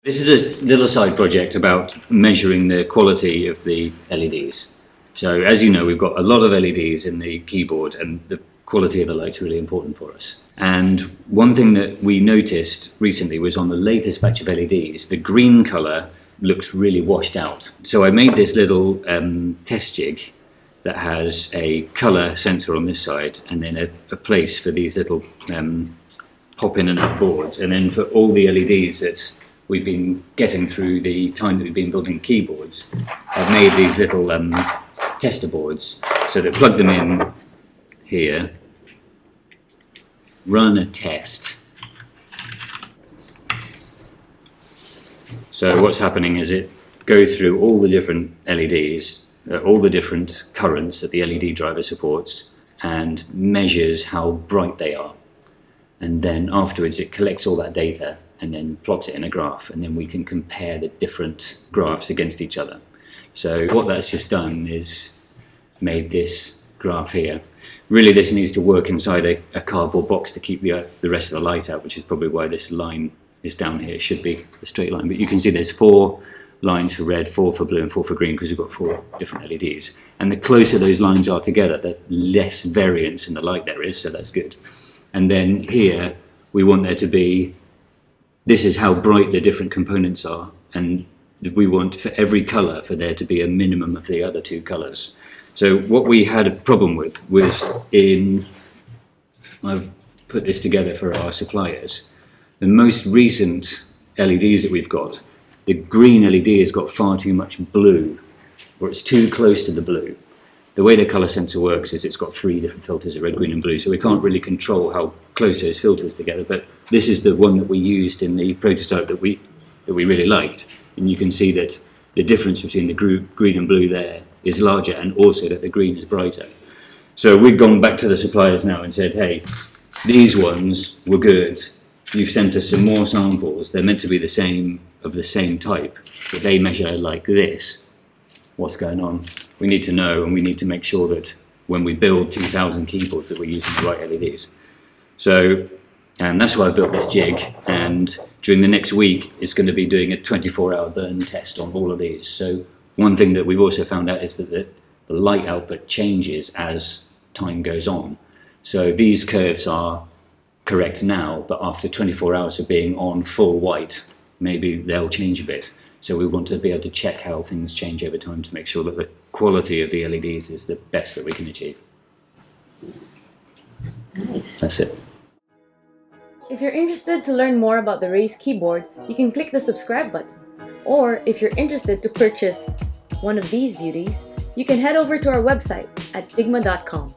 This is a little side project about measuring the quality of the LEDs. So as you know, we've got a lot of LEDs in the keyboard and the quality of the light's really important for us. And one thing that we noticed recently was on the latest batch of LEDs, the green colour looks really washed out. So I made this little test jig that has a colour sensor on this side and then a place for these little pop in and out boards. And then for all the LEDs that we've been getting through the time that we've been building keyboards, I've made these little tester boards so that plug them in here, run a test. So what's happening is it goes through all the different LEDs, all the different currents that the LED driver supports, and measures how bright they are. And then afterwards it collects all that data and then plots it in a graph, and then we can compare the different graphs against each other. So what that's just done is made this graph here. Really this needs to work inside a cardboard box to keep the rest of the light out, which is probably why this line is down here. It should be a straight line, but you can see there's 4 lines for red, 4 for blue and 4 for green, because we've got 4 different LEDs. And the closer those lines are together, the less variance in the light there is, so that's good. And then here we want there to be, this is how bright the different components are, and we want for every colour for there to be a minimum of the other 2 colours. So what we had a problem with was I've put this together for our suppliers, the most recent LEDs that we've got, the green LED has got far too much blue, or it's too close to the blue. The way the colour sensor works is it's got 3 different filters of red, green and blue, so we can't really control how close those filters together, but this is the one that we used in the prototype that we really liked. And you can see that the difference between the green and blue there is larger, and also that the green is brighter. So we've gone back to the suppliers now and said, hey, these ones were good. You've sent us some more samples. They're meant to be the same, of the same type, but they measure like this. What's going on? We need to know, and we need to make sure that when we build 2,000 keyboards that we're using the right LEDs. So that's why I built this jig, and during the next week it's going to be doing a 24-hour burn test on all of these. So one thing that we've also found out is that the light output changes as time goes on. So these curves are correct now, but after 24 hours of being on full white, maybe they'll change a bit. So we want to be able to check how things change over time to make sure that the quality of the LEDs is the best that we can achieve. Nice. That's it. If you're interested to learn more about the Raise keyboard, you can click the subscribe button. Or if you're interested to purchase one of these beauties, you can head over to our website at dygma.com.